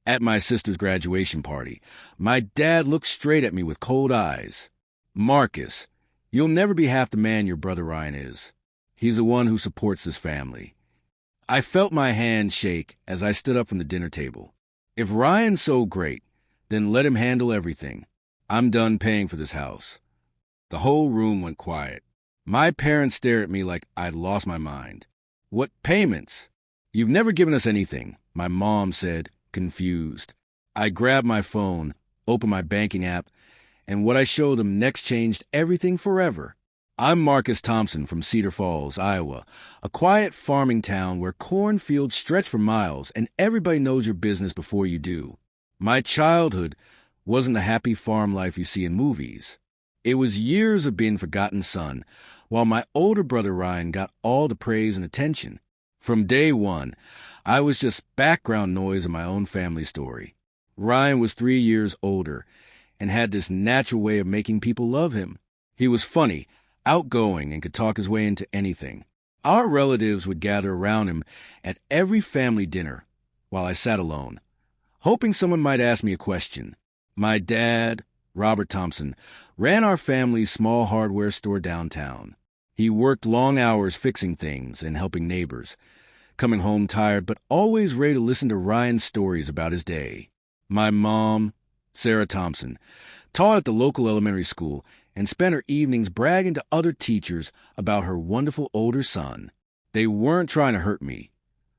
At my sister's graduation party, my dad looked straight at me with cold eyes. Marcus, you'll never be half the man your brother Ryan is. He's the one who supports this family. I felt my hand shake as I stood up from the dinner table. If Ryan's so great, then let him handle everything. I'm done paying for this house. The whole room went quiet. My parents stared at me like I'd lost my mind. What payments? You've never given us anything, my mom said, confused. I grabbed my phone, opened my banking app, and what I showed them next changed everything forever. I'm Marcus Thompson from Cedar Falls, Iowa, a quiet farming town where cornfields stretch for miles and everybody knows your business before you do. My childhood wasn't the happy farm life you see in movies. It was years of being forgotten son, while my older brother Ryan got all the praise and attention. From day one, I was just background noise in my own family story. Ryan was 3 years older and had this natural way of making people love him. He was funny, outgoing, and could talk his way into anything. Our relatives would gather around him at every family dinner while I sat alone, hoping someone might ask me a question. My dad, Robert Thompson, ran our family's small hardware store downtown. He worked long hours fixing things and helping neighbors, coming home tired but always ready to listen to Ryan's stories about his day. My mom, Sarah Thompson, taught at the local elementary school and spent her evenings bragging to other teachers about her wonderful older son. They weren't trying to hurt me,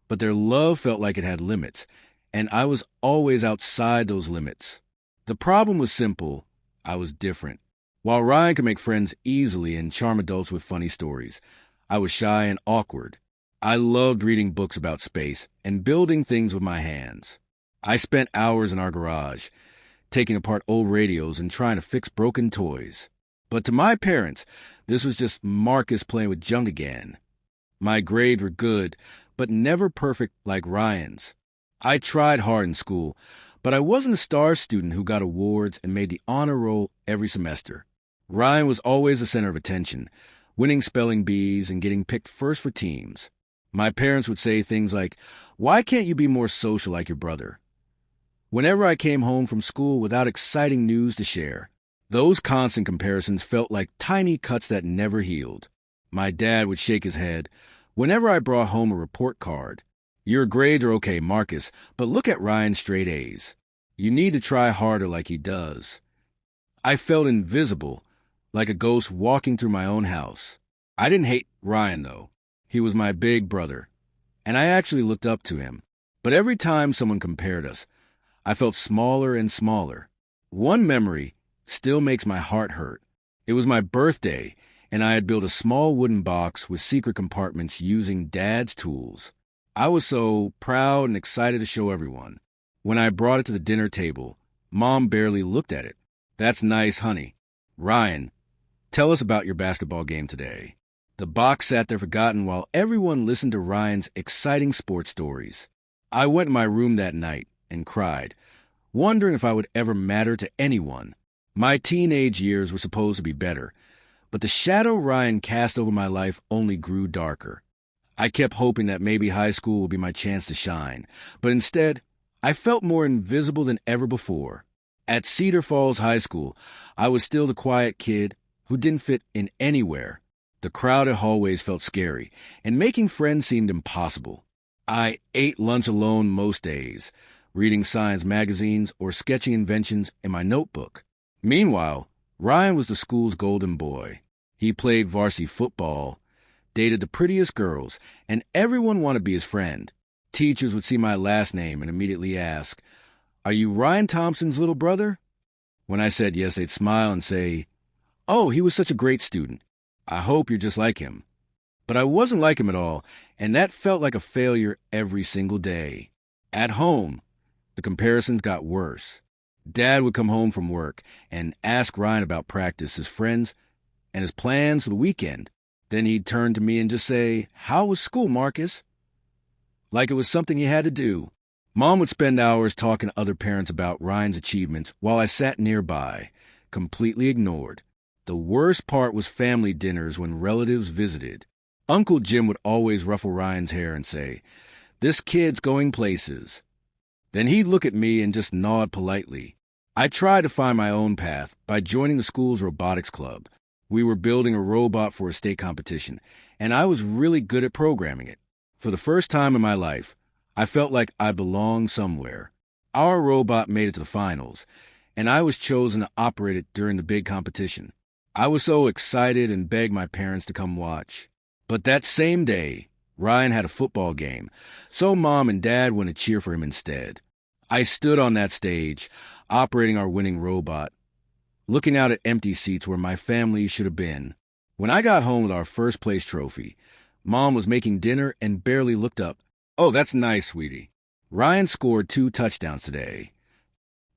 but their love felt like it had limits, and I was always outside those limits. The problem was simple. I was different. While Ryan could make friends easily and charm adults with funny stories, I was shy and awkward. I loved reading books about space and building things with my hands. I spent hours in our garage, taking apart old radios and trying to fix broken toys. But to my parents, this was just Marcus playing with junk again. My grades were good, but never perfect like Ryan's. I tried hard in school, but I wasn't a star student who got awards and made the honor roll every semester. Ryan was always the center of attention, winning spelling bees and getting picked first for teams. My parents would say things like, "Why can't you be more social like your brother?" Whenever I came home from school without exciting news to share, those constant comparisons felt like tiny cuts that never healed. My dad would shake his head whenever I brought home a report card. "Your grades are okay, Marcus, but look at Ryan's straight A's. You need to try harder like he does." I felt invisible, like a ghost walking through my own house. I didn't hate Ryan, though. He was my big brother, and I actually looked up to him. But every time someone compared us, I felt smaller and smaller. One memory still makes my heart hurt. It was my birthday, and I had built a small wooden box with secret compartments using Dad's tools. I was so proud and excited to show everyone. When I brought it to the dinner table, Mom barely looked at it. "That's nice, honey. Ryan, tell us about your basketball game today." The box sat there forgotten while everyone listened to Ryan's exciting sports stories. I went in my room that night and cried, wondering if I would ever matter to anyone. My teenage years were supposed to be better, but the shadow Ryan cast over my life only grew darker. I kept hoping that maybe high school would be my chance to shine, but instead, I felt more invisible than ever before. At Cedar Falls High School, I was still the quiet kid who didn't fit in anywhere. The crowded hallways felt scary, and making friends seemed impossible. I ate lunch alone most days, reading science magazines or sketching inventions in my notebook. Meanwhile, Ryan was the school's golden boy. He played varsity football, dated the prettiest girls, and everyone wanted to be his friend. Teachers would see my last name and immediately ask, "Are you Ryan Thompson's little brother?" When I said yes, they'd smile and say, "Oh, he was such a great student. I hope you're just like him." But I wasn't like him at all, and that felt like a failure every single day. At home, the comparisons got worse. Dad would come home from work and ask Ryan about practice, his friends, and his plans for the weekend. Then he'd turn to me and just say, "How was school, Marcus?" Like it was something he had to do. Mom would spend hours talking to other parents about Ryan's achievements while I sat nearby, completely ignored. The worst part was family dinners when relatives visited. Uncle Jim would always ruffle Ryan's hair and say, "This kid's going places." Then he'd look at me and just nod politely. I tried to find my own path by joining the school's robotics club. We were building a robot for a state competition, and I was really good at programming it. For the first time in my life, I felt like I belonged somewhere. Our robot made it to the finals, and I was chosen to operate it during the big competition. I was so excited and begged my parents to come watch. But that same day, Ryan had a football game, so Mom and Dad went to cheer for him instead. I stood on that stage, operating our winning robot, looking out at empty seats where my family should have been. When I got home with our first place trophy, Mom was making dinner and barely looked up. "Oh, that's nice, sweetie. Ryan scored 2 touchdowns today."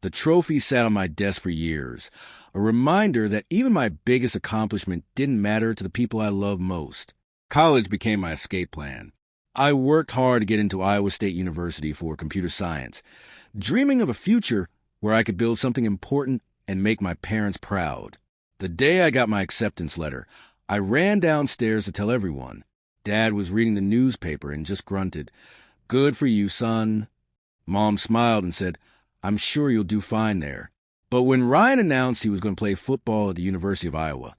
The trophy sat on my desk for years, a reminder that even my biggest accomplishment didn't matter to the people I love most. College became my escape plan. I worked hard to get into Iowa State University for computer science, dreaming of a future where I could build something important and make my parents proud. The day I got my acceptance letter, I ran downstairs to tell everyone. Dad was reading the newspaper and just grunted, "Good for you, son." Mom smiled and said, "I'm sure you'll do fine there." But when Ryan announced he was going to play football at the University of Iowa,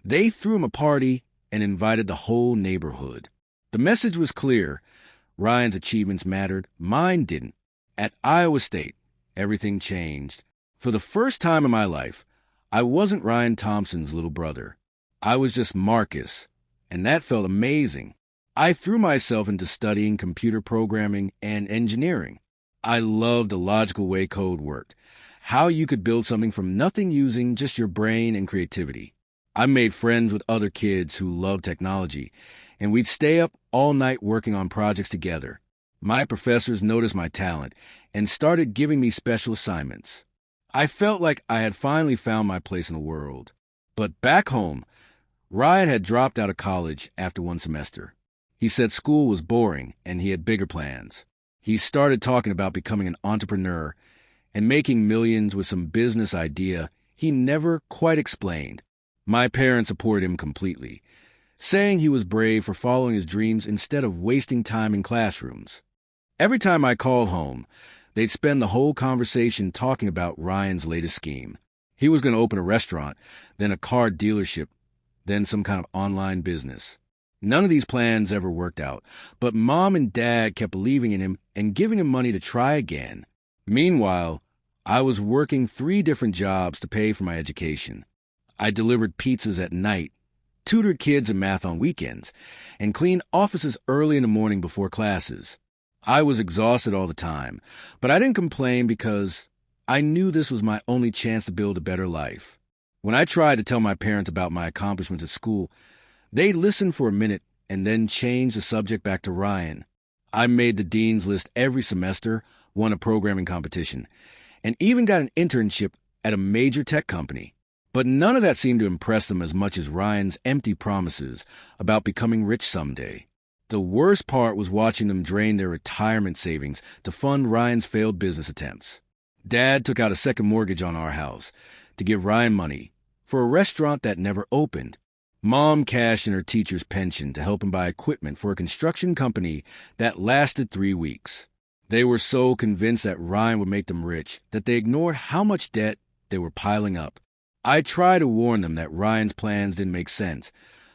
they threw him a party and invited the whole neighborhood. The message was clear. Ryan's achievements mattered. Mine didn't. At Iowa State, everything changed. For the first time in my life, I wasn't Ryan Thompson's little brother. I was just Marcus, and that felt amazing. I threw myself into studying computer programming and engineering. I loved the logical way code worked, how you could build something from nothing using just your brain and creativity. I made friends with other kids who loved technology, and we'd stay up all night working on projects together. My professors noticed my talent and started giving me special assignments. I felt like I had finally found my place in the world. But back home, Ryan had dropped out of college after 1 semester. He said school was boring and he had bigger plans. He started talking about becoming an entrepreneur and making millions with some business idea he never quite explained. My parents supported him completely, saying he was brave for following his dreams instead of wasting time in classrooms. Every time I called home, they'd spend the whole conversation talking about Ryan's latest scheme. He was going to open a restaurant, then a car dealership, then some kind of online business. None of these plans ever worked out, but Mom and Dad kept believing in him and giving him money to try again. Meanwhile, I was working 3 different jobs to pay for my education. I delivered pizzas at night, tutored kids in math on weekends, and cleaned offices early in the morning before classes. I was exhausted all the time, but I didn't complain because I knew this was my only chance to build a better life. When I tried to tell my parents about my accomplishments at school, they listened for a minute and then changed the subject back to Ryan. I made the dean's list every semester, won a programming competition, and even got an internship at a major tech company. But none of that seemed to impress them as much as Ryan's empty promises about becoming rich someday. The worst part was watching them drain their retirement savings to fund Ryan's failed business attempts. Dad took out a second mortgage on our house to give Ryan money for a restaurant that never opened. Mom cashed in her teacher's pension to help him buy equipment for a construction company that lasted 3 weeks. They were so convinced that Ryan would make them rich that they ignored how much debt they were piling up. I tried to warn them that Ryan's plans didn't make sense,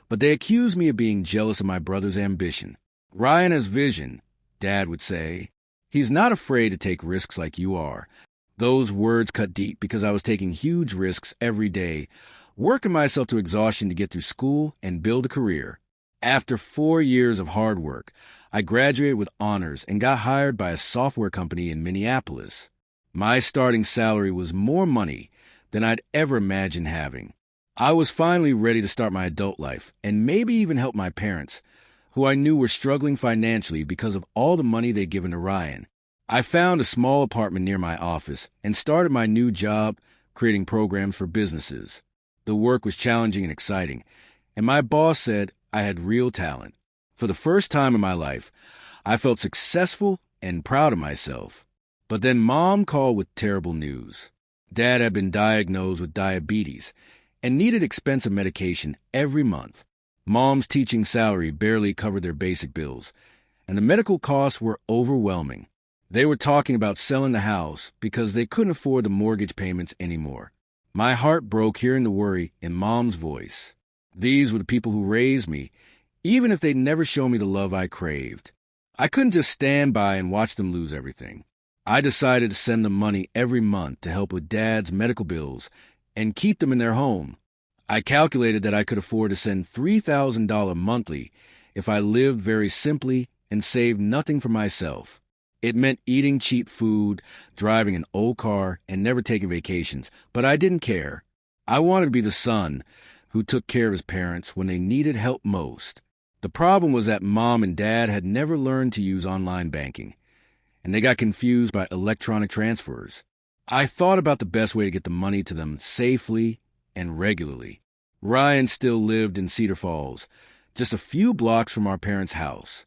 but they accused me of being jealous of my brother's ambition. "Ryan has vision," Dad would say. "He's not afraid to take risks like you are." Those words cut deep because I was taking huge risks every day, working myself to exhaustion to get through school and build a career. After 4 years of hard work, I graduated with honors and got hired by a software company in Minneapolis. My starting salary was more money than I'd ever imagined having. I was finally ready to start my adult life and maybe even help my parents, who I knew were struggling financially because of all the money they'd given to Ryan. I found a small apartment near my office and started my new job creating programs for businesses. The work was challenging and exciting, and my boss said I had real talent. For the first time in my life, I felt successful and proud of myself. But then Mom called with terrible news. Dad had been diagnosed with diabetes and needed expensive medication every month. Mom's teaching salary barely covered their basic bills, and the medical costs were overwhelming. They were talking about selling the house because they couldn't afford the mortgage payments anymore. My heart broke hearing the worry in Mom's voice. These were the people who raised me, even if they'd never shown me the love I craved. I couldn't just stand by and watch them lose everything. I decided to send them money every month to help with Dad's medical bills and keep them in their home. I calculated that I could afford to send $3,000 monthly if I lived very simply and saved nothing for myself. It meant eating cheap food, driving an old car, and never taking vacations, but I didn't care. I wanted to be the son who took care of his parents when they needed help most. The problem was that Mom and Dad had never learned to use online banking, and they got confused by electronic transfers. I thought about the best way to get the money to them safely and regularly. Ryan still lived in Cedar Falls, just a few blocks from our parents' house.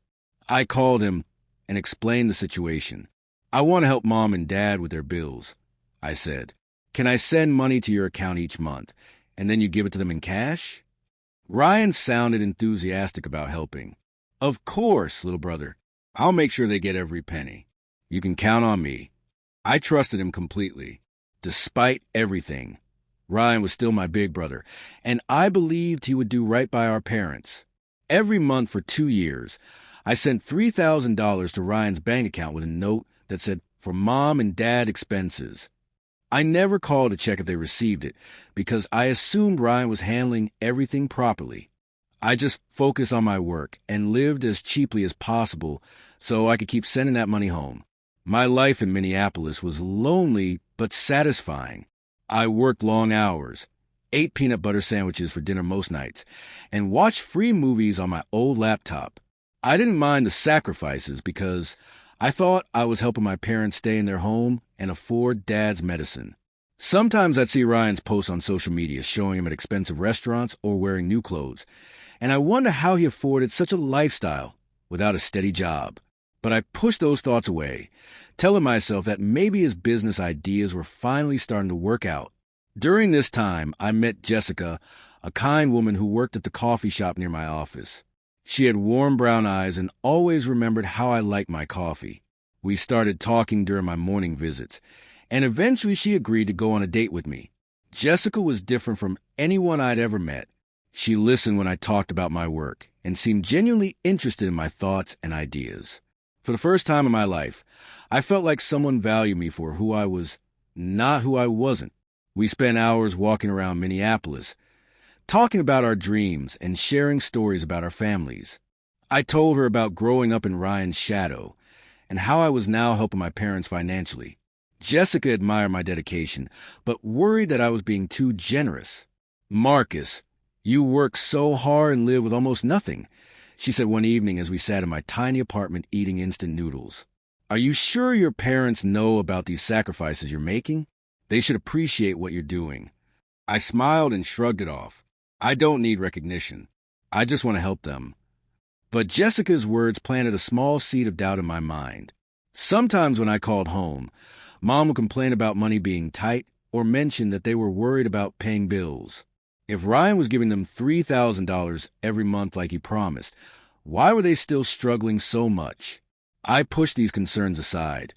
I called him and explained the situation. "I want to help Mom and Dad with their bills," I said. "Can I send money to your account each month, and then you give it to them in cash?" Ryan sounded enthusiastic about helping. "Of course, little brother. I'll make sure they get every penny. You can count on me." I trusted him completely. Despite everything, Ryan was still my big brother, and I believed he would do right by our parents. Every month for 2 years, I sent $3,000 to Ryan's bank account with a note that said, "For Mom and Dad expenses." I never called to check if they received it because I assumed Ryan was handling everything properly. I just focused on my work and lived as cheaply as possible so I could keep sending that money home. My life in Minneapolis was lonely but satisfying. I worked long hours, ate peanut butter sandwiches for dinner most nights, and watched free movies on my old laptop. I didn't mind the sacrifices because I thought I was helping my parents stay in their home and afford Dad's medicine. Sometimes I'd see Ryan's posts on social media showing him at expensive restaurants or wearing new clothes, and I wonder how he afforded such a lifestyle without a steady job. But I pushed those thoughts away, telling myself that maybe his business ideas were finally starting to work out. During this time, I met Jessica, a kind woman who worked at the coffee shop near my office. She had warm brown eyes and always remembered how I liked my coffee. We started talking during my morning visits, and eventually she agreed to go on a date with me. Jessica was different from anyone I'd ever met. She listened when I talked about my work and seemed genuinely interested in my thoughts and ideas. For the first time in my life, I felt like someone valued me for who I was, not who I wasn't. We spent hours walking around Minneapolis, talking about our dreams and sharing stories about our families. I told her about growing up in Ryan's shadow and how I was now helping my parents financially. Jessica admired my dedication, but worried that I was being too generous. "Marcus, you work so hard and live with almost nothing," she said one evening as we sat in my tiny apartment eating instant noodles. "Are you sure your parents know about these sacrifices you're making? They should appreciate what you're doing." I smiled and shrugged it off. I don't need recognition. I just want to help them. But Jessica's words planted a small seed of doubt in my mind. Sometimes when I called home, Mom would complain about money being tight or mention that they were worried about paying bills. If Ryan was giving them $3,000 every month like he promised, why were they still struggling so much? I pushed these concerns aside,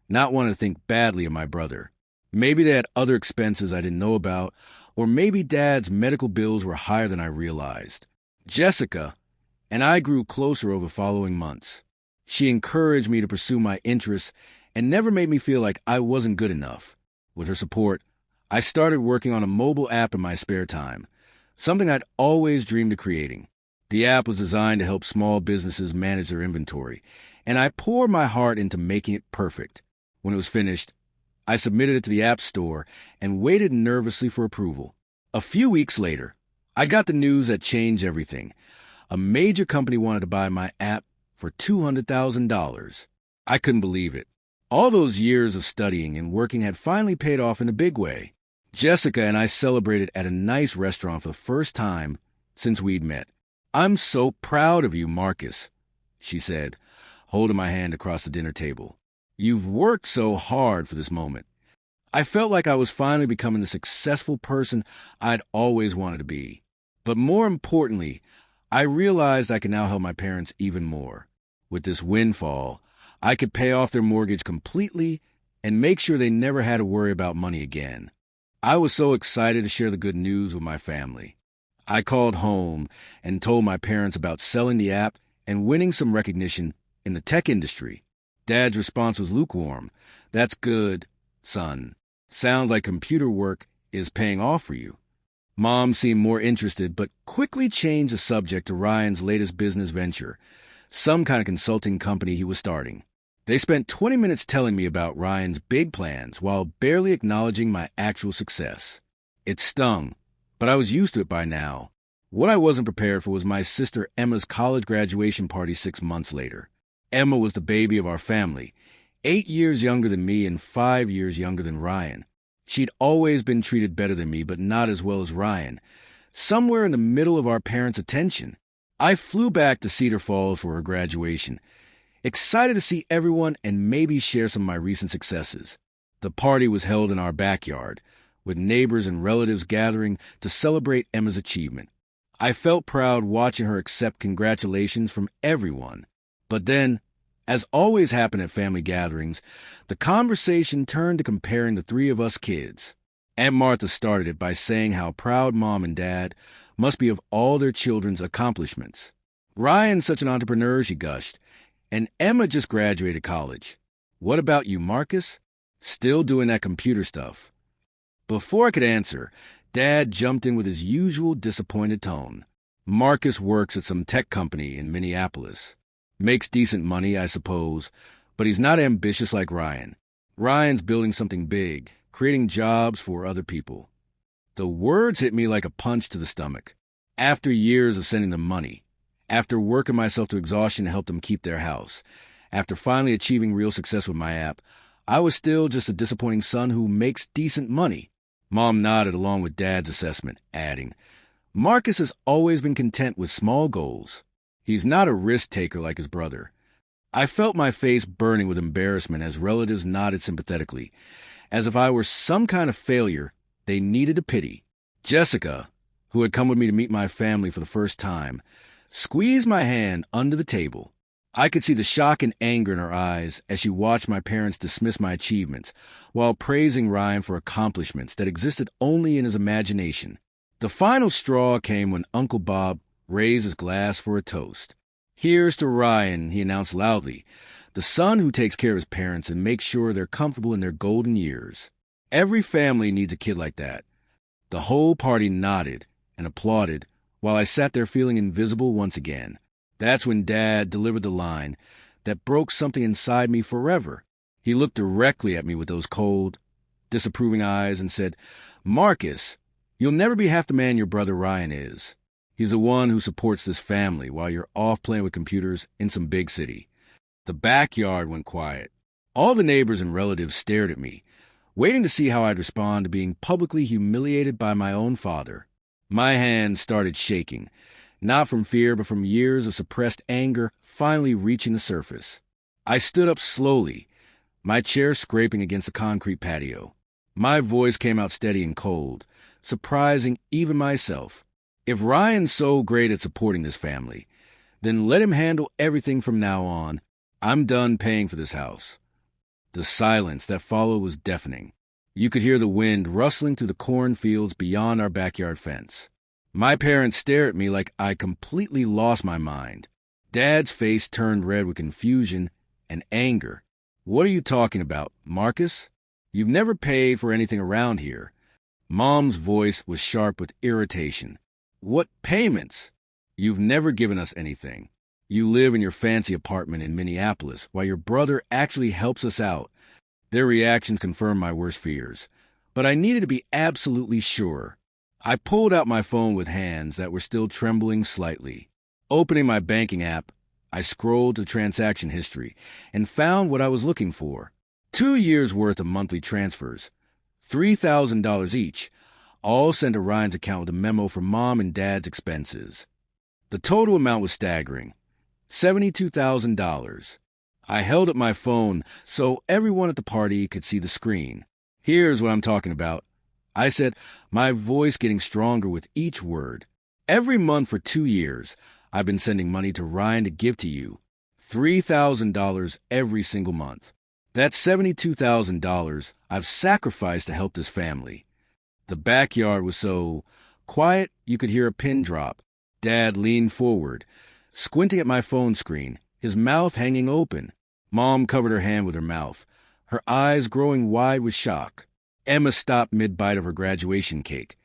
not wanting to think badly of my brother. Maybe they had other expenses I didn't know about, or maybe Dad's medical bills were higher than I realized. Jessica and I grew closer over the following months. She encouraged me to pursue my interests and never made me feel like I wasn't good enough. With her support, I started working on a mobile app in my spare time, something I'd always dreamed of creating. The app was designed to help small businesses manage their inventory, and I poured my heart into making it perfect. When it was finished, I submitted it to the App Store and waited nervously for approval. A few weeks later, I got the news that changed everything. A major company wanted to buy my app for $200,000. I couldn't believe it. All those years of studying and working had finally paid off in a big way. Jessica and I celebrated at a nice restaurant for the first time since we'd met. "I'm so proud of you, Marcus," she said, holding my hand across the dinner table. "You've worked so hard for this moment." I felt like I was finally becoming the successful person I'd always wanted to be. But more importantly, I realized I could now help my parents even more. With this windfall, I could pay off their mortgage completely and make sure they never had to worry about money again. I was so excited to share the good news with my family. I called home and told my parents about selling the app and winning some recognition in the tech industry. Dad's response was lukewarm. "That's good, son. Sounds like computer work is paying off for you." Mom seemed more interested, but quickly changed the subject to Ryan's latest business venture, some kind of consulting company he was starting. They spent 20 minutes telling me about Ryan's big plans while barely acknowledging my actual success. It stung, but I was used to it by now. What I wasn't prepared for was my sister Emma's college graduation party 6 months later. Emma was the baby of our family, 8 years younger than me and 5 years younger than Ryan. She'd always been treated better than me, but not as well as Ryan. Somewhere in the middle of our parents' attention. I flew back to Cedar Falls for her graduation, excited to see everyone and maybe share some of my recent successes. The party was held in our backyard, with neighbors and relatives gathering to celebrate Emma's achievement. I felt proud watching her accept congratulations from everyone. But then, as always happened at family gatherings, the conversation turned to comparing the three of us kids. Aunt Martha started it by saying how proud Mom and Dad must be of all their children's accomplishments. "Ryan's such an entrepreneur," she gushed, "and Emma just graduated college. What about you, Marcus? Still doing that computer stuff?" Before I could answer, Dad jumped in with his usual disappointed tone. "Marcus works at some tech company in Minneapolis. Makes decent money, I suppose, but he's not ambitious like Ryan. Ryan's building something big, creating jobs for other people." The words hit me like a punch to the stomach. After years of sending them money, after working myself to exhaustion to help them keep their house, after finally achieving real success with my app, I was still just a disappointing son who makes decent money. Mom nodded along with Dad's assessment, adding, "Marcus has always been content with small goals. He's not a risk-taker like his brother." I felt my face burning with embarrassment as relatives nodded sympathetically, as if I were some kind of failure they needed to pity. Jessica, who had come with me to meet my family for the first time, squeezed my hand under the table. I could see the shock and anger in her eyes as she watched my parents dismiss my achievements while praising Ryan for accomplishments that existed only in his imagination. The final straw came when Uncle Bob raised his glass for a toast. "Here's to Ryan," he announced loudly, "the son who takes care of his parents and makes sure they're comfortable in their golden years." Every family needs a kid like that. The whole party nodded and applauded while I sat there feeling invisible once again. That's when Dad delivered the line that broke something inside me forever. He looked directly at me with those cold, disapproving eyes and said, "Marcus, you'll never be half the man your brother Ryan is. He's the one who supports this family while you're off playing with computers in some big city." The backyard went quiet. All the neighbors and relatives stared at me, waiting to see how I'd respond to being publicly humiliated by my own father. My hands started shaking, not from fear but from years of suppressed anger finally reaching the surface. I stood up slowly, my chair scraping against the concrete patio. My voice came out steady and cold, surprising even myself. "If Ryan's so great at supporting this family, then let him handle everything from now on. I'm done paying for this house." The silence that followed was deafening. You could hear the wind rustling through the cornfields beyond our backyard fence. My parents stared at me like I completely lost my mind. Dad's face turned red with confusion and anger. "What are you talking about, Marcus? You've never paid for anything around here." Mom's voice was sharp with irritation. "What payments? You've never given us anything. You live in your fancy apartment in Minneapolis while your brother actually helps us out." Their reactions confirmed my worst fears, but I needed to be absolutely sure. I pulled out my phone with hands that were still trembling slightly. Opening my banking app, I scrolled to transaction history and found what I was looking for. 2 years' worth of monthly transfers, $3,000 each, all sent to Ryan's account with a memo for Mom and Dad's expenses. The total amount was staggering, $72,000. I held up my phone so everyone at the party could see the screen. "Here's what I'm talking about," I said, my voice getting stronger with each word. "Every month for 2 years, I've been sending money to Ryan to give to you. $3,000 every single month. That's $72,000 I've sacrificed to help this family. The backyard was so quiet you could hear a pin drop. Dad leaned forward, squinting at my phone screen, his mouth hanging open. Mom covered her hand with her mouth, her eyes growing wide with shock. Emma stopped mid-bite of her graduation cake,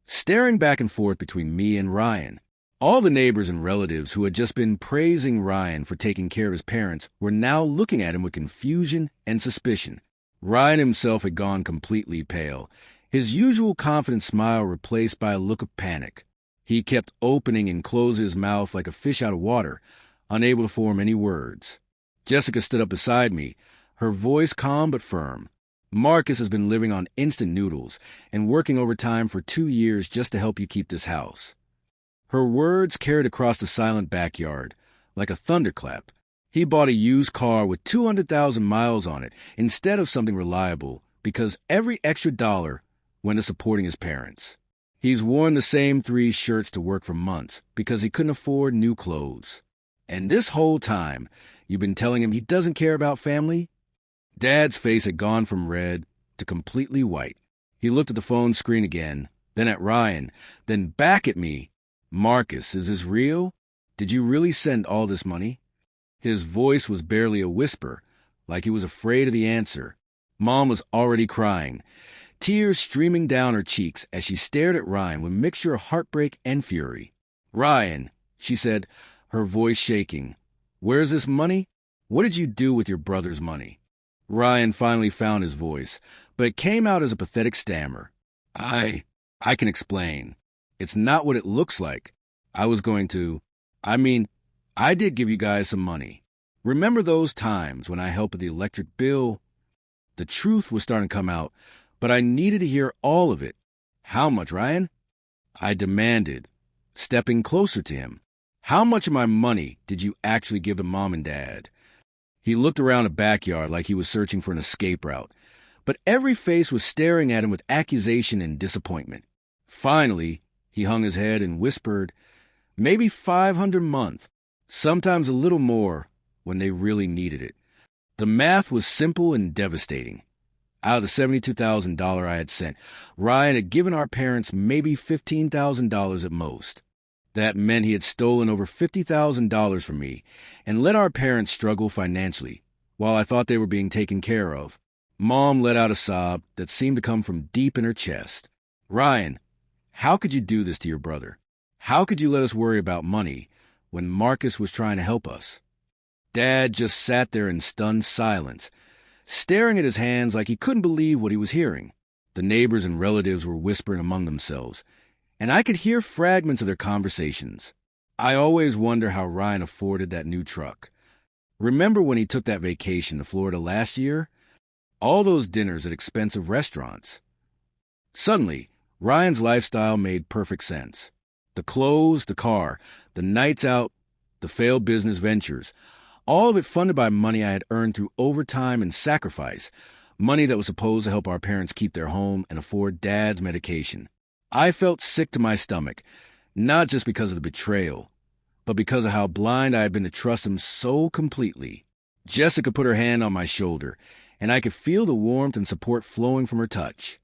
staring back and forth between me and Ryan. All the neighbors and relatives who had just been praising Ryan for taking care of his parents were now looking at him with confusion and suspicion. Ryan himself had gone completely pale, his usual confident smile replaced by a look of panic. He kept opening and closing his mouth like a fish out of water, unable to form any words. Jessica stood up beside me, her voice calm but firm. Marcus has been living on instant noodles and working overtime for 2 years just to help you keep this house. Her words carried across the silent backyard like a thunderclap. He bought a used car with 200,000 miles on it instead of something reliable because every extra dollar went to supporting his parents. He's worn the same 3 shirts to work for months because he couldn't afford new clothes. And this whole time, you've been telling him he doesn't care about family? Dad's face had gone from red to completely white. He looked at the phone screen again, then at Ryan, then back at me. Marcus, is this real? Did you really send all this money? His voice was barely a whisper, like he was afraid of the answer. Mom was already crying, tears streaming down her cheeks as she stared at Ryan with a mixture of heartbreak and fury. Ryan, she said, her voice shaking, where's this money? What did you do with your brother's money? Ryan finally found his voice, but it came out as a pathetic stammer. I can explain. It's not what it looks like. I did give you guys some money. Remember those times when I helped with the electric bill? The truth was starting to come out, but I needed to hear all of it. How much, Ryan? I demanded, stepping closer to him. How much of my money did you actually give to Mom and Dad? He looked around the backyard like he was searching for an escape route, but every face was staring at him with accusation and disappointment. Finally, he hung his head and whispered, maybe $500 a month, sometimes a little more when they really needed it. The math was simple and devastating. Out of the $72,000 I had sent, Ryan had given our parents maybe $15,000 at most. That meant he had stolen over $50,000 from me and let our parents struggle financially, while I thought they were being taken care of. Mom let out a sob that seemed to come from deep in her chest. Ryan, how could you do this to your brother? How could you let us worry about money when Marcus was trying to help us? Dad just sat there in stunned silence, staring at his hands like he couldn't believe what he was hearing. The neighbors and relatives were whispering among themselves, and I could hear fragments of their conversations. I always wonder how Ryan afforded that new truck. Remember when he took that vacation to Florida last year? All those dinners at expensive restaurants. Suddenly, Ryan's lifestyle made perfect sense. The clothes, the car, the nights out, the failed business ventures, all of it funded by money I had earned through overtime and sacrifice, money that was supposed to help our parents keep their home and afford Dad's medication. I felt sick to my stomach, not just because of the betrayal, but because of how blind I had been to trust him so completely. Jessica put her hand on my shoulder, and I could feel the warmth and support flowing from her touch.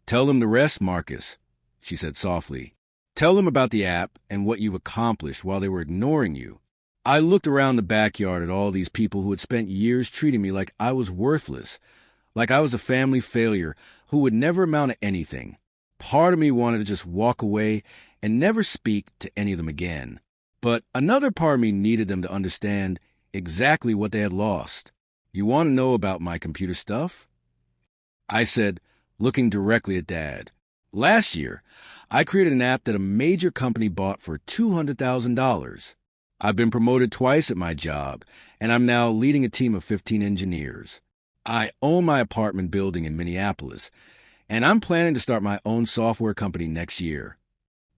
Tell them the rest, Marcus, she said softly. Tell them about the app and what you've accomplished while they were ignoring you. I looked around the backyard at all these people who had spent years treating me like I was worthless, like I was a family failure who would never amount to anything. Part of me wanted to just walk away and never speak to any of them again. But another part of me needed them to understand exactly what they had lost. You want to know about my computer stuff? I said, looking directly at Dad. Last year, I created an app that a major company bought for $200,000. I've been promoted twice at my job, and I'm now leading a team of 15 engineers. I own my apartment building in Minneapolis, and I'm planning to start my own software company next year.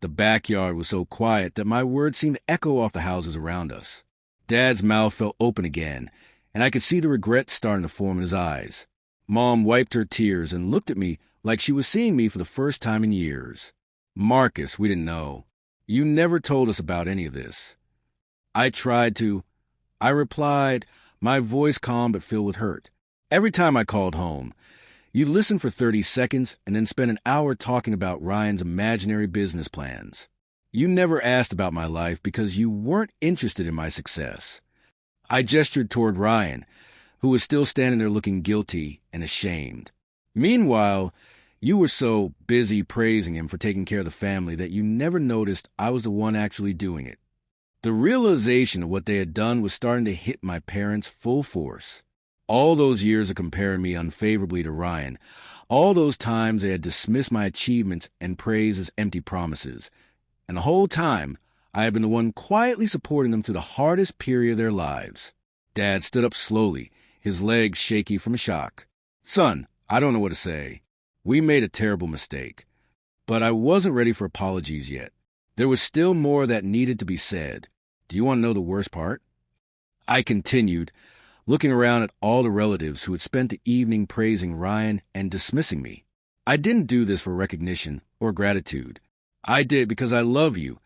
The backyard was so quiet that my words seemed to echo off the houses around us. Dad's mouth fell open again, and I could see the regret starting to form in his eyes. Mom wiped her tears and looked at me like she was seeing me for the first time in years. Marcus, we didn't know. You never told us about any of this. I tried to I replied, my voice calm but filled with hurt. Every time I called home, you listened for 30 seconds and then spent an hour talking about Ryan's imaginary business plans. You never asked about my life because you weren't interested in my success. I gestured toward Ryan, who was still standing there looking guilty and ashamed. Meanwhile, you were so busy praising him for taking care of the family that you never noticed I was the one actually doing it. The realization of what they had done was starting to hit my parents full force. All those years of comparing me unfavorably to Ryan, all those times they had dismissed my achievements and praise as empty promises, and the whole time I had been the one quietly supporting them through the hardest period of their lives. Dad stood up slowly, his legs shaky from shock. Son, I don't know what to say. We made a terrible mistake. But I wasn't ready for apologies yet. There was still more that needed to be said. Do you want to know the worst part? I continued, looking around at all the relatives who had spent the evening praising Ryan and dismissing me. I didn't do this for recognition or gratitude. I did because I love you,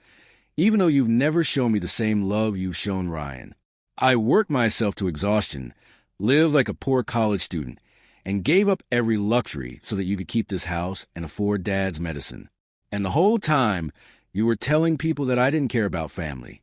even though you've never shown me the same love you've shown Ryan. I worked myself to exhaustion, lived like a poor college student, and gave up every luxury so that you could keep this house and afford Dad's medicine. And the whole time, you were telling people that I didn't care about family.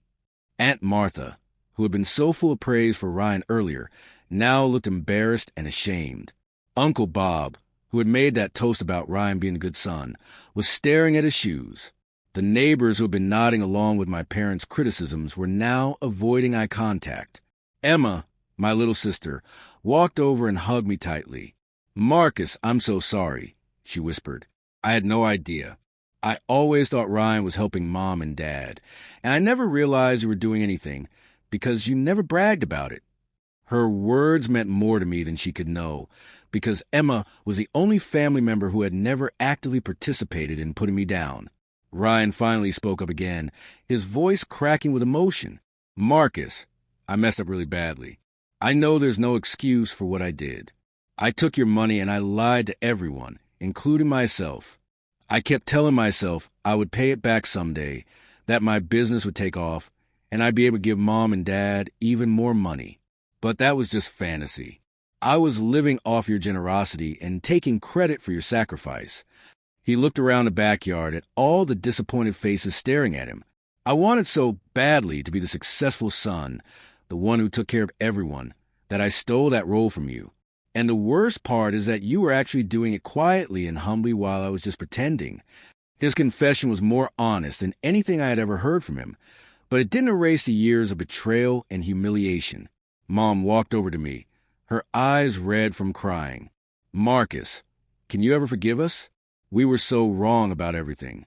Aunt Martha, who had been so full of praise for Ryan earlier, now looked embarrassed and ashamed. Uncle Bob, who had made that toast about Ryan being a good son, was staring at his shoes. The neighbors who had been nodding along with my parents' criticisms were now avoiding eye contact. Emma, my little sister, walked over and hugged me tightly. Marcus, I'm so sorry, she whispered. I had no idea. I always thought Ryan was helping Mom and Dad, and I never realized you were doing anything because you never bragged about it. Her words meant more to me than she could know, because Emma was the only family member who had never actively participated in putting me down. Ryan finally spoke up again, his voice cracking with emotion. Marcus, I messed up really badly. I know there's no excuse for what I did. I took your money and I lied to everyone, including myself. I kept telling myself I would pay it back someday, that my business would take off, and I'd be able to give Mom and Dad even more money. But that was just fantasy. I was living off your generosity and taking credit for your sacrifice. He looked around the backyard at all the disappointed faces staring at him. I wanted so badly to be the successful son, the one who took care of everyone, that I stole that role from you. And the worst part is that you were actually doing it quietly and humbly while I was just pretending. His confession was more honest than anything I had ever heard from him, but it didn't erase the years of betrayal and humiliation. Mom walked over to me, her eyes red from crying. Marcus, can you ever forgive us? We were so wrong about everything.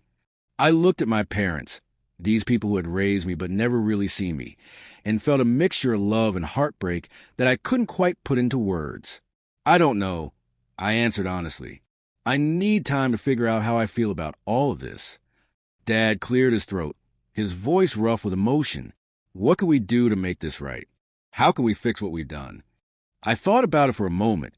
I looked at my parents, these people who had raised me but never really seen me, and felt a mixture of love and heartbreak that I couldn't quite put into words. I don't know, I answered honestly. I need time to figure out how I feel about all of this. Dad cleared his throat, his voice rough with emotion. What can we do to make this right? How can we fix what we've done? I thought about it for a moment,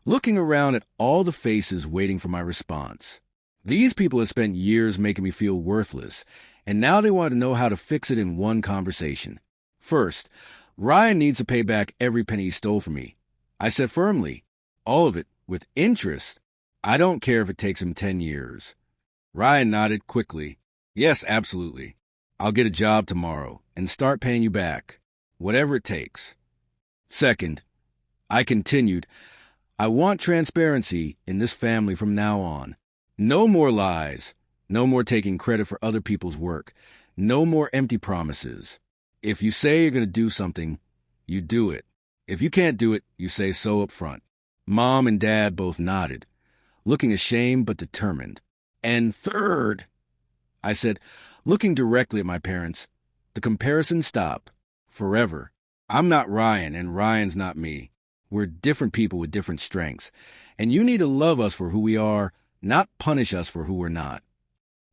looking around at all the faces waiting for my response. These people had spent years making me feel worthless, and now they wanted to know how to fix it in one conversation. First, Ryan needs to pay back every penny he stole from me. I said firmly, all of it, with interest. I don't care if it takes him 10 years. Ryan nodded quickly. Yes, absolutely. I'll get a job tomorrow and start paying you back, whatever it takes. Second, I continued, I want transparency in this family from now on. No more lies. No more taking credit for other people's work. No more empty promises. If you say you're going to do something, you do it. If you can't do it, you say so up front. Mom and Dad both nodded, looking ashamed but determined. And third, I said, looking directly at my parents, the comparison stop. Forever. I'm not Ryan, and Ryan's not me. We're different people with different strengths, and you need to love us for who we are, not punish us for who we're not.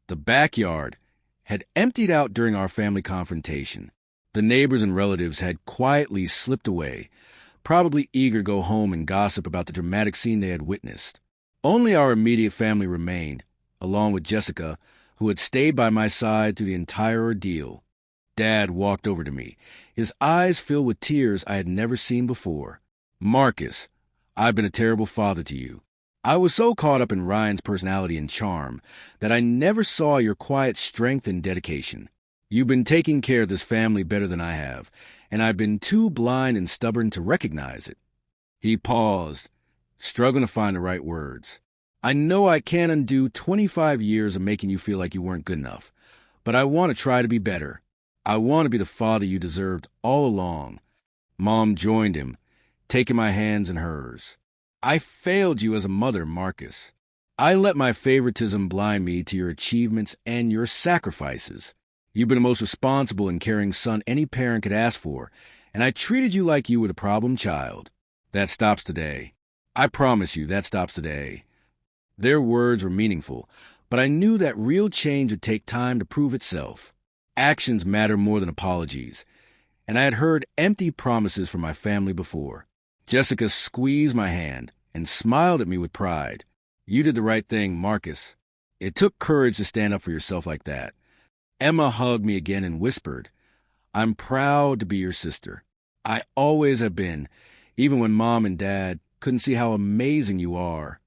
The backyard had emptied out during our family confrontation. The neighbors and relatives had quietly slipped away, probably eager to go home and gossip about the dramatic scene they had witnessed. Only our immediate family remained, along with Jessica, who had stayed by my side through the entire ordeal. Dad walked over to me, his eyes filled with tears I had never seen before. Marcus, I've been a terrible father to you. I was so caught up in Ryan's personality and charm that I never saw your quiet strength and dedication. You've been taking care of this family better than I have, and I've been too blind and stubborn to recognize it. He paused, struggling to find the right words. I know I can't undo 25 years of making you feel like you weren't good enough, but I want to try to be better. I want to be the father you deserved all along. Mom joined him, taking my hands in hers. I failed you as a mother, Marcus. I let my favoritism blind me to your achievements and your sacrifices. You've been the most responsible and caring son any parent could ask for, and I treated you like you were the problem child. That stops today. I promise you that stops today. Their words were meaningful, but I knew that real change would take time to prove itself. Actions matter more than apologies, and I had heard empty promises from my family before. Jessica squeezed my hand and smiled at me with pride. You did the right thing, Marcus. It took courage to stand up for yourself like that. Emma hugged me again and whispered, I'm proud to be your sister. I always have been, even when Mom and Dad couldn't see how amazing you are.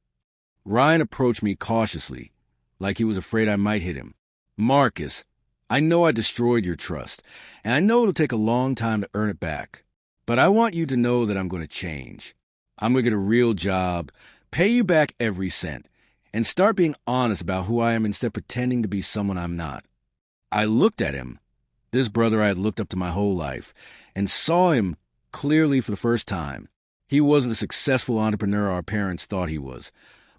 Ryan approached me cautiously, like he was afraid I might hit him. Marcus, I know I destroyed your trust, and I know it'll take a long time to earn it back. But I want you to know that I'm going to change. I'm going to get a real job, pay you back every cent, and start being honest about who I am instead of pretending to be someone I'm not. I looked at him, this brother I had looked up to my whole life, and saw him clearly for the first time. He wasn't the successful entrepreneur our parents thought he was,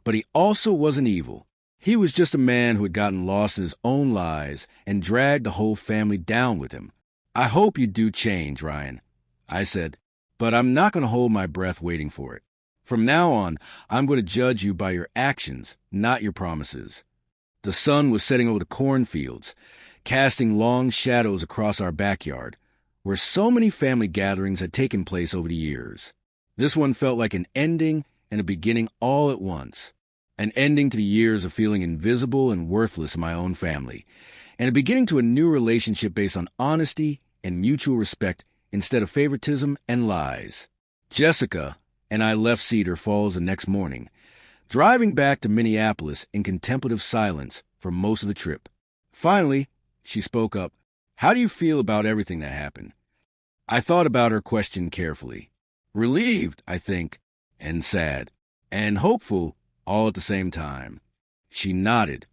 but he also wasn't evil. He was just a man who had gotten lost in his own lies and dragged the whole family down with him. I hope you do change, Ryan, I said, but I'm not going to hold my breath waiting for it. From now on, I'm going to judge you by your actions, not your promises. The sun was setting over the cornfields, casting long shadows across our backyard, where so many family gatherings had taken place over the years. This one felt like an ending and a beginning all at once. An ending to the years of feeling invisible and worthless in my own family, and a beginning to a new relationship based on honesty and mutual respect instead of favoritism and lies. Jessica and I left Cedar Falls the next morning, driving back to Minneapolis in contemplative silence for most of the trip. Finally, she spoke up. How do you feel about everything that happened? I thought about her question carefully. Relieved, I think, and sad, and hopeful all at the same time. She nodded,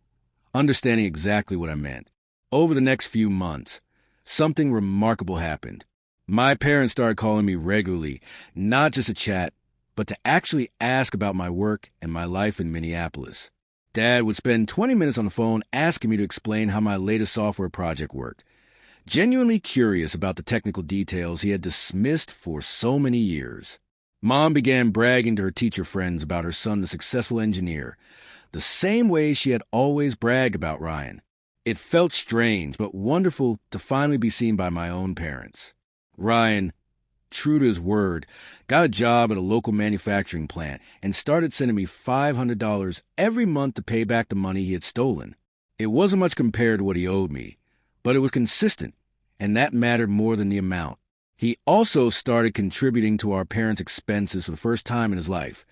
understanding exactly what I meant. Over the next few months, something remarkable happened. My parents started calling me regularly, not just to chat, but to actually ask about my work and my life in Minneapolis. Dad would spend 20 minutes on the phone asking me to explain how my latest software project worked, genuinely curious about the technical details he had dismissed for so many years. Mom began bragging to her teacher friends about her son, the successful engineer, the same way she had always bragged about Ryan. It felt strange but wonderful to finally be seen by my own parents. Ryan, true to his word, got a job at a local manufacturing plant and started sending me $500 every month to pay back the money he had stolen. It wasn't much compared to what he owed me, but it was consistent, and that mattered more than the amount. He also started contributing to our parents' expenses for the first time in his life,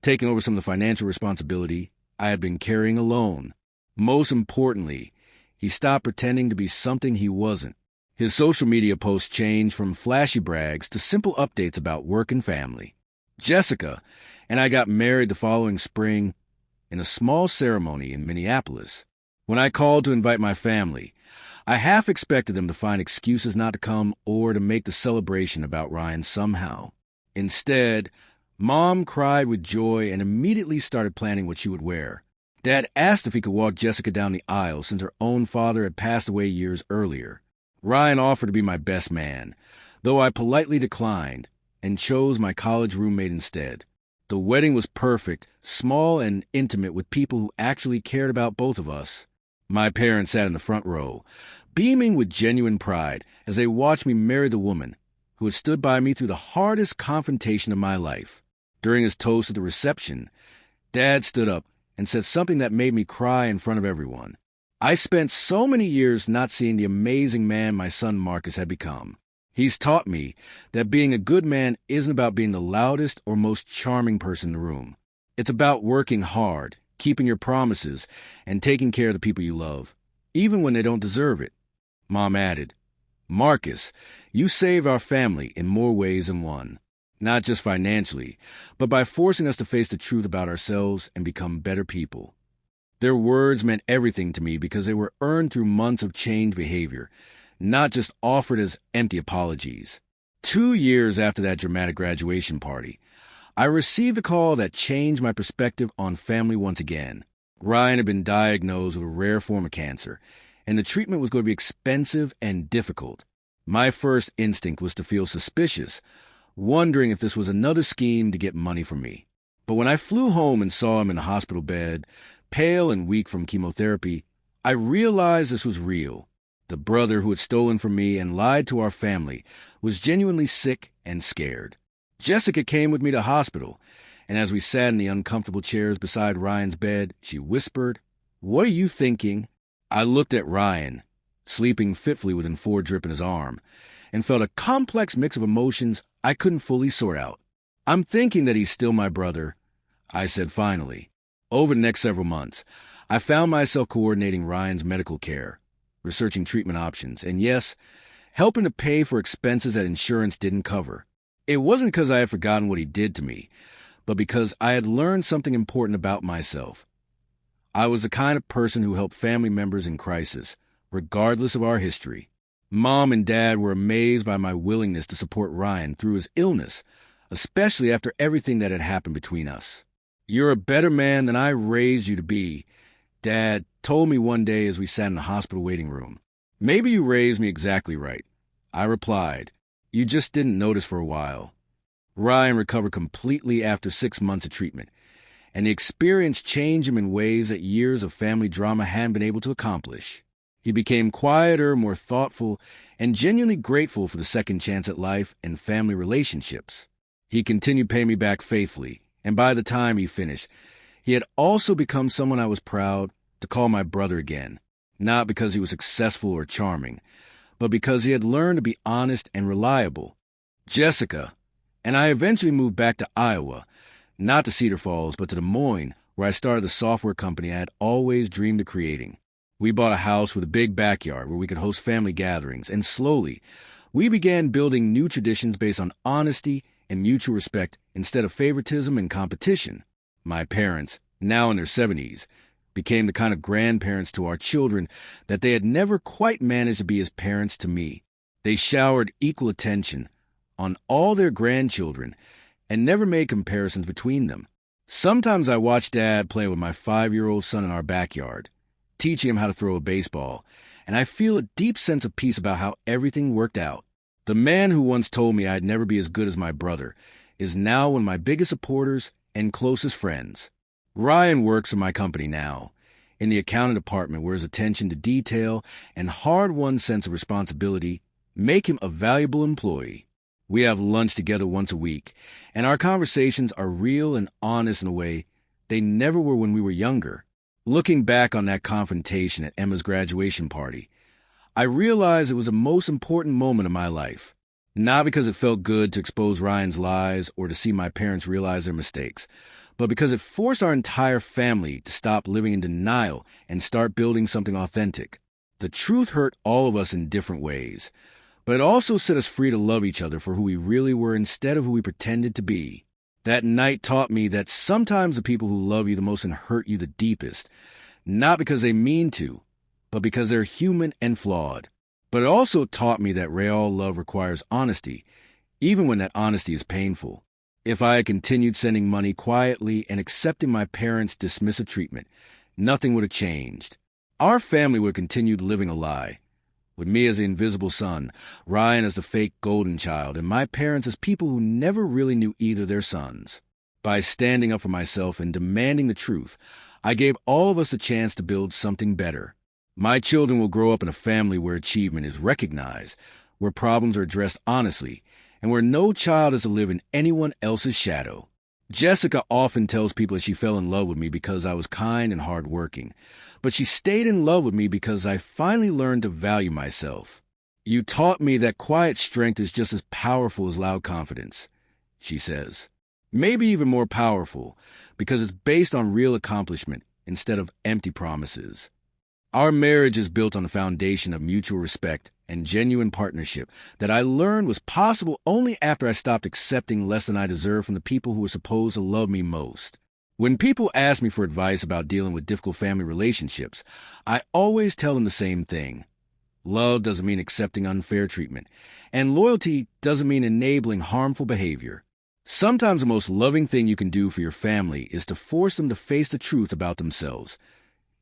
taking over some of the financial responsibility I had been carrying alone. Most importantly, he stopped pretending to be something he wasn't. His social media posts changed from flashy brags to simple updates about work and family. Jessica and I got married the following spring in a small ceremony in Minneapolis. When I called to invite my family, I half expected them to find excuses not to come or to make the celebration about Ryan somehow. Instead, Mom cried with joy and immediately started planning what she would wear. Dad asked if he could walk Jessica down the aisle since her own father had passed away years earlier. Ryan offered to be my best man, though I politely declined and chose my college roommate instead. The wedding was perfect, small and intimate with people who actually cared about both of us. My parents sat in the front row, beaming with genuine pride as they watched me marry the woman who had stood by me through the hardest confrontation of my life. During his toast at the reception, Dad stood up and said something that made me cry in front of everyone. I spent so many years not seeing the amazing man my son Marcus had become. He's taught me that being a good man isn't about being the loudest or most charming person in the room. It's about working hard, keeping your promises, and taking care of the people you love, even when they don't deserve it. Mom added, Marcus, you saved our family in more ways than one. Not just financially, but by forcing us to face the truth about ourselves and become better people. Their words meant everything to me because they were earned through months of changed behavior, not just offered as empty apologies. 2 years after that dramatic graduation party, I received a call that changed my perspective on family once again. Ryan had been diagnosed with a rare form of cancer, and the treatment was going to be expensive and difficult. My first instinct was to feel suspicious, wondering if this was another scheme to get money from me. But when I flew home and saw him in a hospital bed, pale and weak from chemotherapy, I realized this was real. The brother who had stolen from me and lied to our family was genuinely sick and scared. Jessica came with me to the hospital, and as we sat in the uncomfortable chairs beside Ryan's bed, she whispered, "What are you thinking?" I looked at Ryan, sleeping fitfully with an M4 drip in his arm, and felt a complex mix of emotions I couldn't fully sort out. "I'm thinking that he's still my brother," I said finally. Over the next several months, I found myself coordinating Ryan's medical care, researching treatment options, and yes, helping to pay for expenses that insurance didn't cover. It wasn't because I had forgotten what he did to me, but because I had learned something important about myself. I was the kind of person who helped family members in crisis, regardless of our history. Mom and Dad were amazed by my willingness to support Ryan through his illness, especially after everything that had happened between us. "You're a better man than I raised you to be," Dad told me one day as we sat in the hospital waiting room. "Maybe you raised me exactly right," I replied. "You just didn't notice for a while." Ryan recovered completely after 6 months of treatment, and the experience changed him in ways that years of family drama hadn't been able to accomplish. He became quieter, more thoughtful, and genuinely grateful for the second chance at life and family relationships. He continued paying me back faithfully, and by the time he finished, he had also become someone I was proud to call my brother again, not because he was successful or charming, but because he had learned to be honest and reliable. Jessica and I eventually moved back to Iowa, not to Cedar Falls, but to Des Moines, where I started the software company I had always dreamed of creating. We bought a house with a big backyard where we could host family gatherings, and slowly, we began building new traditions based on honesty and mutual respect instead of favoritism and competition. My parents, now in their 70s, became the kind of grandparents to our children that they had never quite managed to be as parents to me. They showered equal attention on all their grandchildren and never made comparisons between them. Sometimes I watched Dad play with my 5-year-old son in our backyard, teaching him how to throw a baseball, and I feel a deep sense of peace about how everything worked out. The man who once told me I'd never be as good as my brother is now one of my biggest supporters and closest friends. Ryan works in my company now, in the accounting department, where his attention to detail and hard-won sense of responsibility make him a valuable employee. We have lunch together once a week, and our conversations are real and honest in a way they never were when we were younger. Looking back on that confrontation at Emma's graduation party, I realized it was the most important moment of my life. Not because it felt good to expose Ryan's lies or to see my parents realize their mistakes, but because it forced our entire family to stop living in denial and start building something authentic. The truth hurt all of us in different ways, but it also set us free to love each other for who we really were instead of who we pretended to be. That night taught me that sometimes the people who love you the most and hurt you the deepest, not because they mean to, but because they're human and flawed. But it also taught me that real love requires honesty, even when that honesty is painful. If I had continued sending money quietly and accepting my parents' dismissive treatment, nothing would have changed. Our family would have continued living a lie, with me as the invisible son, Ryan as the fake golden child, and my parents as people who never really knew either their sons. By standing up for myself and demanding the truth, I gave all of us a chance to build something better. My children will grow up in a family where achievement is recognized, where problems are addressed honestly, and where no child is to live in anyone else's shadow. Jessica often tells people that she fell in love with me because I was kind and hardworking, but she stayed in love with me because I finally learned to value myself. You taught me that quiet strength is just as powerful as loud confidence, she says. Maybe even more powerful, because it's based on real accomplishment instead of empty promises. Our marriage is built on a foundation of mutual respect and genuine partnership that I learned was possible only after I stopped accepting less than I deserved from the people who were supposed to love me most. When people ask me for advice about dealing with difficult family relationships, I always tell them the same thing. Love doesn't mean accepting unfair treatment, and loyalty doesn't mean enabling harmful behavior. Sometimes the most loving thing you can do for your family is to force them to face the truth about themselves,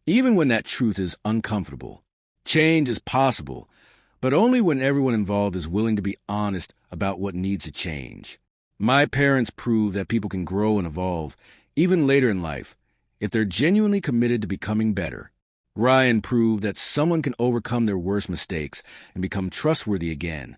even when that truth is uncomfortable. Change is possible, but only when everyone involved is willing to be honest about what needs to change. My parents proved that people can grow and evolve, even later in life, if they're genuinely committed to becoming better. Ryan proved that someone can overcome their worst mistakes and become trustworthy again,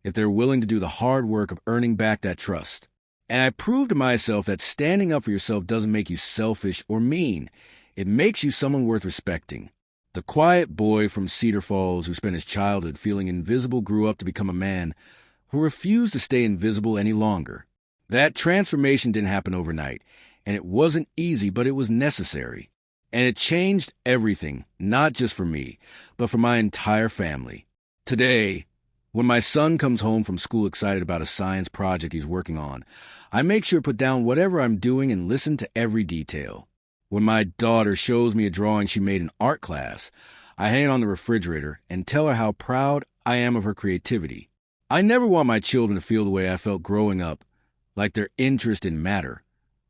if they're willing to do the hard work of earning back that trust. And I proved to myself that standing up for yourself doesn't make you selfish or mean. It makes you someone worth respecting. The quiet boy from Cedar Falls who spent his childhood feeling invisible grew up to become a man who refused to stay invisible any longer. That transformation didn't happen overnight, and it wasn't easy, but it was necessary. And it changed everything, not just for me, but for my entire family. Today, when my son comes home from school excited about a science project he's working on, I make sure to put down whatever I'm doing and listen to every detail. When my daughter shows me a drawing she made in art class, I hang it on the refrigerator and tell her how proud I am of her creativity. I never want my children to feel the way I felt growing up, like their interest didn't matter,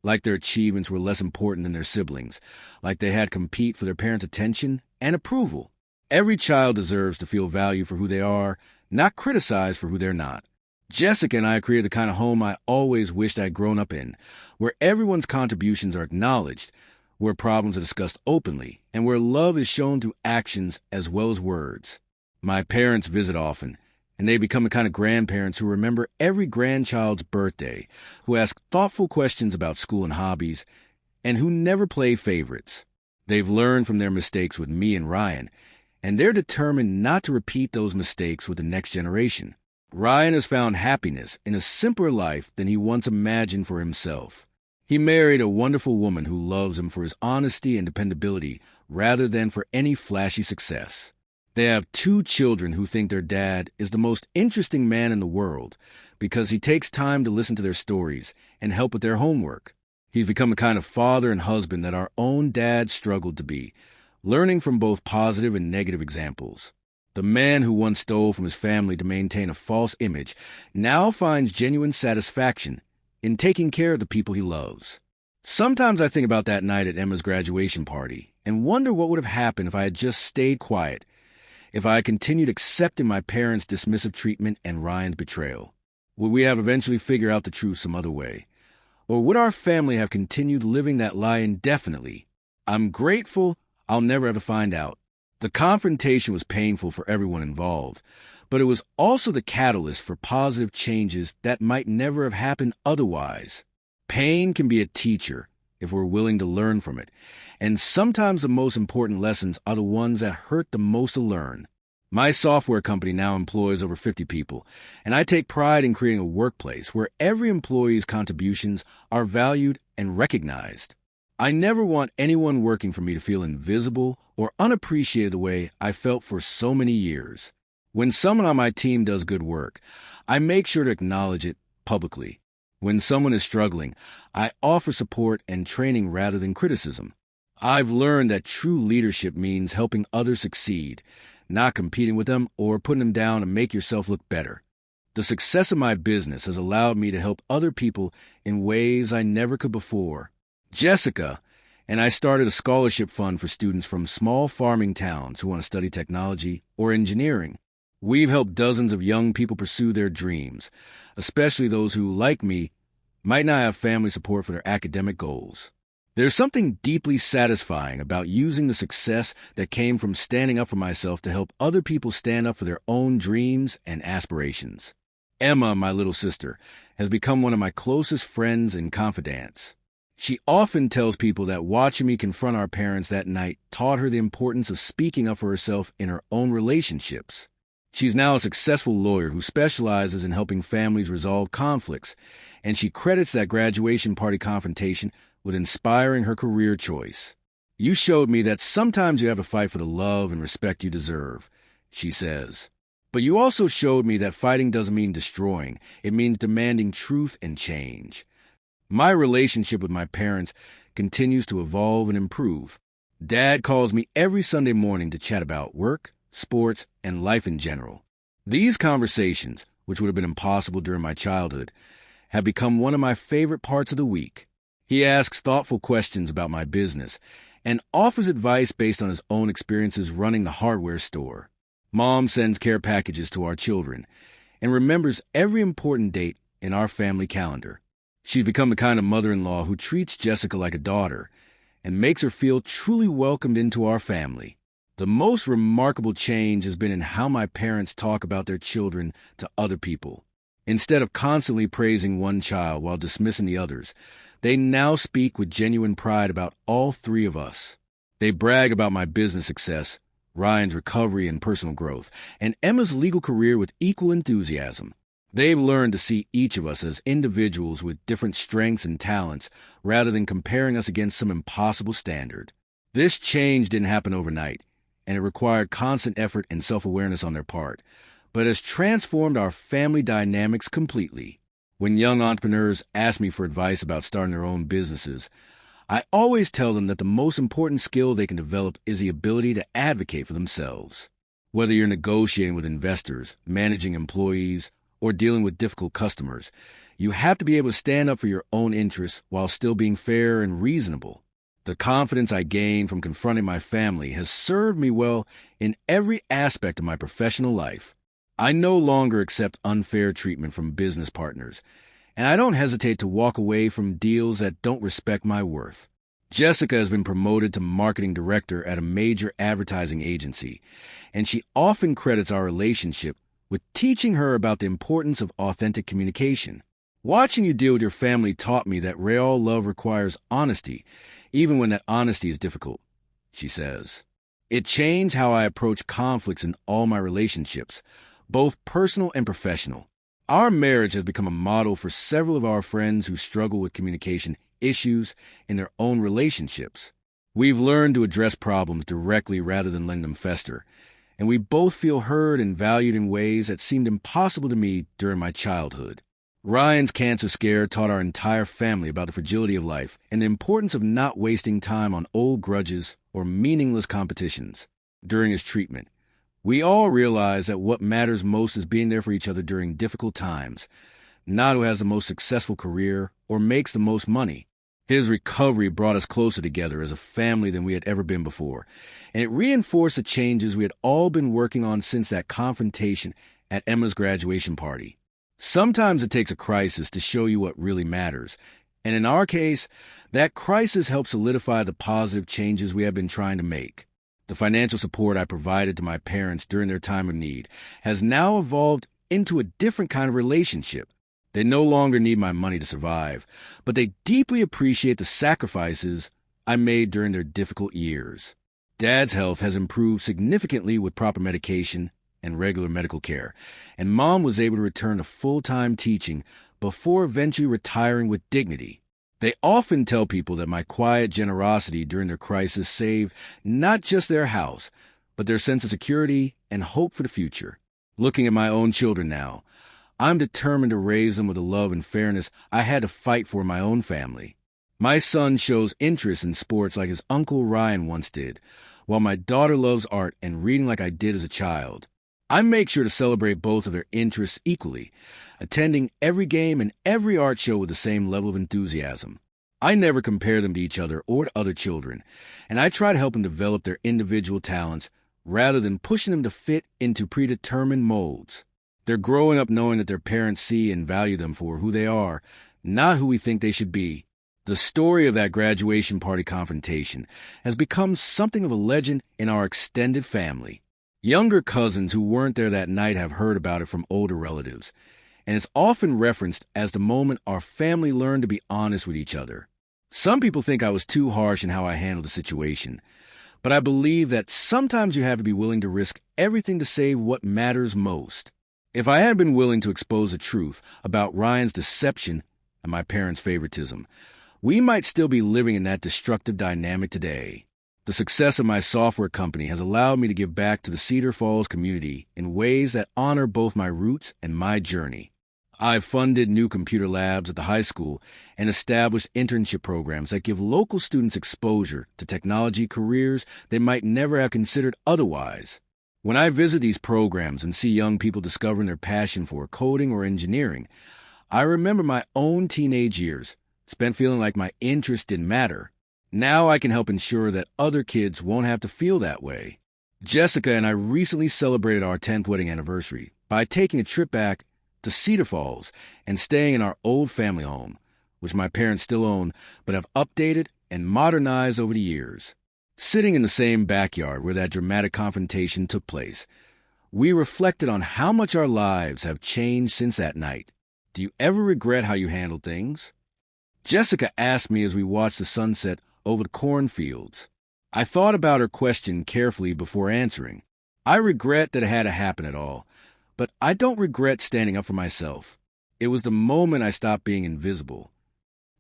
like their achievements were less important than their siblings, like they had to compete for their parents' attention and approval. Every child deserves to feel valued for who they are, not criticized for who they're not. Jessica and I created the kind of home I always wished I'd grown up in, where everyone's contributions are acknowledged, where problems are discussed openly, and where love is shown through actions as well as words. My parents visit often, and they become the kind of grandparents who remember every grandchild's birthday, who ask thoughtful questions about school and hobbies, and who never play favorites. They've learned from their mistakes with me and Ryan, and they're determined not to repeat those mistakes with the next generation. Ryan has found happiness in a simpler life than he once imagined for himself. He married a wonderful woman who loves him for his honesty and dependability rather than for any flashy success. They have 2 children who think their dad is the most interesting man in the world because he takes time to listen to their stories and help with their homework. He's become the kind of father and husband that our own dad struggled to be, learning from both positive and negative examples. The man who once stole from his family to maintain a false image now finds genuine satisfaction in taking care of the people he loves. Sometimes I think about that night at Emma's graduation party and wonder what would have happened if I had just stayed quiet, if I had continued accepting my parents' dismissive treatment and Ryan's betrayal. Would we have eventually figured out the truth some other way? Or would our family have continued living that lie indefinitely? I'm grateful I'll never have to find out. The confrontation was painful for everyone involved, but it was also the catalyst for positive changes that might never have happened otherwise. Pain can be a teacher if we're willing to learn from it, and sometimes the most important lessons are the ones that hurt the most to learn. My software company now employs over 50 people, and I take pride in creating a workplace where every employee's contributions are valued and recognized. I never want anyone working for me to feel invisible or unappreciated the way I felt for so many years. When someone on my team does good work, I make sure to acknowledge it publicly. When someone is struggling, I offer support and training rather than criticism. I've learned that true leadership means helping others succeed, not competing with them or putting them down to make yourself look better. The success of my business has allowed me to help other people in ways I never could before. Jessica and I started a scholarship fund for students from small farming towns who want to study technology or engineering. We've helped dozens of young people pursue their dreams, especially those who, like me, might not have family support for their academic goals. There's something deeply satisfying about using the success that came from standing up for myself to help other people stand up for their own dreams and aspirations. Emma, my little sister, has become one of my closest friends and confidants. She often tells people that watching me confront our parents that night taught her the importance of speaking up for herself in her own relationships. She's now a successful lawyer who specializes in helping families resolve conflicts, and she credits that graduation party confrontation with inspiring her career choice. "You showed me that sometimes you have to fight for the love and respect you deserve," she says. "But you also showed me that fighting doesn't mean destroying. It means demanding truth and change." My relationship with my parents continues to evolve and improve. Dad calls me every Sunday morning to chat about work, sports, and life in general. These conversations, which would have been impossible during my childhood, have become one of my favorite parts of the week. He asks thoughtful questions about my business and offers advice based on his own experiences running the hardware store. Mom sends care packages to our children and remembers every important date in our family calendar. She's become the kind of mother-in-law who treats Jessica like a daughter and makes her feel truly welcomed into our family. The most remarkable change has been in how my parents talk about their children to other people. Instead of constantly praising one child while dismissing the others, they now speak with genuine pride about all three of us. They brag about my business success, Ryan's recovery and personal growth, and Emma's legal career with equal enthusiasm. They've learned to see each of us as individuals with different strengths and talents rather than comparing us against some impossible standard. This change didn't happen overnight, and it required constant effort and self-awareness on their part, but has transformed our family dynamics completely. When young entrepreneurs ask me for advice about starting their own businesses, I always tell them that the most important skill they can develop is the ability to advocate for themselves. Whether you're negotiating with investors, managing employees, or dealing with difficult customers, you have to be able to stand up for your own interests while still being fair and reasonable. The confidence I gained from confronting my family has served me well in every aspect of my professional life. I no longer accept unfair treatment from business partners, and I don't hesitate to walk away from deals that don't respect my worth. Jessica has been promoted to marketing director at a major advertising agency, and she often credits our relationship with teaching her about the importance of authentic communication. "Watching you deal with your family taught me that real love requires honesty, even when that honesty is difficult," she says. "It changed how I approach conflicts in all my relationships, both personal and professional. Our marriage has become a model for several of our friends who struggle with communication issues in their own relationships. We've learned to address problems directly rather than letting them fester, and we both feel heard and valued in ways that seemed impossible to me during my childhood. Ryan's cancer scare taught our entire family about the fragility of life and the importance of not wasting time on old grudges or meaningless competitions. During his treatment, we all realized that what matters most is being there for each other during difficult times, not who has the most successful career or makes the most money. His recovery brought us closer together as a family than we had ever been before, and it reinforced the changes we had all been working on since that confrontation at Emma's graduation party. Sometimes it takes a crisis to show you what really matters, and in our case, that crisis helped solidify the positive changes we have been trying to make. The financial support I provided to my parents during their time of need has now evolved into a different kind of relationship. They no longer need my money to survive, but they deeply appreciate the sacrifices I made during their difficult years. Dad's health has improved significantly with proper medication and regular medical care, and Mom was able to return to full-time teaching before eventually retiring with dignity. They often tell people that my quiet generosity during their crisis saved not just their house, but their sense of security and hope for the future. Looking at my own children now, I'm determined to raise them with the love and fairness I had to fight for in my own family. My son shows interest in sports like his uncle Ryan once did, while my daughter loves art and reading like I did as a child. I make sure to celebrate both of their interests equally, attending every game and every art show with the same level of enthusiasm. I never compare them to each other or to other children, and I try to help them develop their individual talents rather than pushing them to fit into predetermined molds. They're growing up knowing that their parents see and value them for who they are, not who we think they should be. The story of that graduation party confrontation has become something of a legend in our extended family. Younger cousins who weren't there that night have heard about it from older relatives, and it's often referenced as the moment our family learned to be honest with each other. Some people think I was too harsh in how I handled the situation, but I believe that sometimes you have to be willing to risk everything to save what matters most. If I had been willing to expose the truth about Ryan's deception and my parents' favoritism, we might still be living in that destructive dynamic today. The success of my software company has allowed me to give back to the Cedar Falls community in ways that honor both my roots and my journey. I've funded new computer labs at the high school and established internship programs that give local students exposure to technology careers they might never have considered otherwise. When I visit these programs and see young people discovering their passion for coding or engineering, I remember my own teenage years, spent feeling like my interest didn't matter. Now I can help ensure that other kids won't have to feel that way. Jessica and I recently celebrated our 10th wedding anniversary by taking a trip back to Cedar Falls and staying in our old family home, which my parents still own but have updated and modernized over the years. Sitting in the same backyard where that dramatic confrontation took place, we reflected on how much our lives have changed since that night. Do you ever regret how you handled things? Jessica asked me as we watched the sunset over the cornfields. I thought about her question carefully before answering. I regret that it had to happen at all, but I don't regret standing up for myself. It was the moment I stopped being invisible.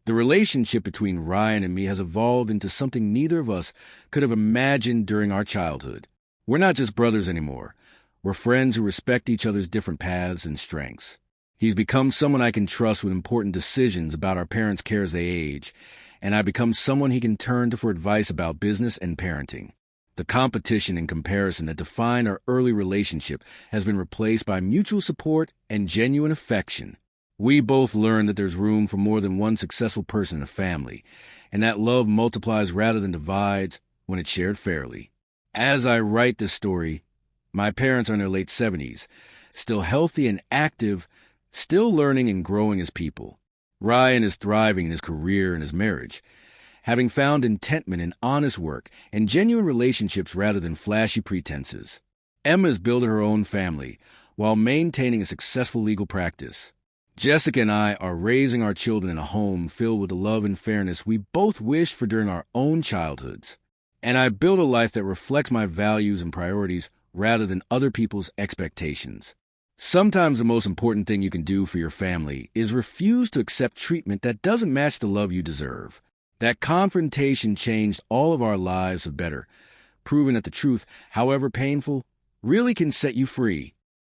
The relationship between Ryan and me has evolved into something neither of us could have imagined during our childhood. We're not just brothers anymore. We're friends who respect each other's different paths and strengths. He's become someone I can trust with important decisions about our parents' care as they age, and I become someone he can turn to for advice about business and parenting. The competition and comparison that defined our early relationship has been replaced by mutual support and genuine affection. We both learned that there's room for more than one successful person in a family, and that love multiplies rather than divides when it's shared fairly. As I write this story, my parents are in their late 70s, still healthy and active, still learning and growing as people. Ryan is thriving in his career and his marriage, having found contentment in honest work and genuine relationships rather than flashy pretenses. Emma has built her own family while maintaining a successful legal practice. Jessica and I are raising our children in a home filled with the love and fairness we both wished for during our own childhoods. And I build a life that reflects my values and priorities rather than other people's expectations. Sometimes the most important thing you can do for your family is refuse to accept treatment that doesn't match the love you deserve. That confrontation changed all of our lives for better, proving that the truth, however painful, really can set you free.